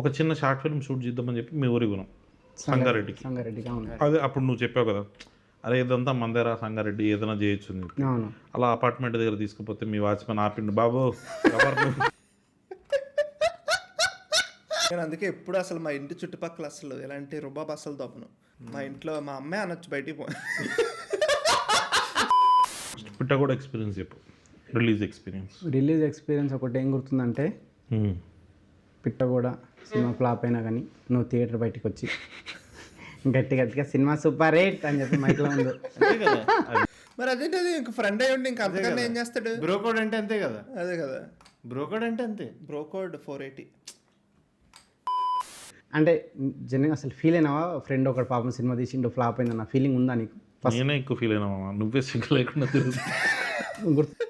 ఒక చిన్న short film shoot చేద్దామని చెప్పి మీ ఊరికి పోయినాం సంగారెడ్డికి. అదే అప్పుడు నువ్వు చెప్పావు కదా, అరే ఇదంతా మందేరా సంగారెడ్డి, ఏదైనా చేయొచ్చు అని చెప్పి. అలా అపార్ట్మెంట్ దగ్గర తీసుకుపోతే మీ వాచ్మెన్ ఆపిండు, బాబు ఎవరు నువ్వు? నేను అందుకే ఎప్పుడు అసలు మా ఇంటి చుట్టుపక్కల అసలు ఎలాంటి రుబాబ్ అసలు దొబ్బను. మా ఇంట్లో మా అమ్మాయి అనొచ్చు బయటికి పో. పిట్ట కూడా ఎక్స్పీరియన్స్ చెప్పు, రిలీజ్ ఎక్స్పీరియన్స్ ఒకటి ఏం గుర్తుందంటే, పిట్ట కూడా సినిమా ఫ్లాప్ అయినా కానీ నువ్వు థియేటర్ బయటకు వచ్చి గట్టిగా సినిమా సూపర్ హిట్ అని చెప్పి మైక్లో ఉంది. మరి అదేంటి, అది ఇంక ఫ్రెండ్ అయ్యి ఉండి ఇంకా అంతకన్నా ఏం చేస్తాడు? బ్రోకోడ్ అంటే అంతే కదా. అదే కదా, బ్రోకోడ్ అంటే అంతే. బ్రోకోడ్ 480. అంటే జనరల్గా అసలు ఫీల్ అయినావా, ఫ్రెండ్ ఒకటి పాపం సినిమా తీసిండు ఫ్లాప్ అయిందన్న ఫీలింగ్ ఉందా నీకు? నేనే ఎక్కువ ఫీల్ అయినా, నువ్వే సింక్ లేకుండా గుర్తు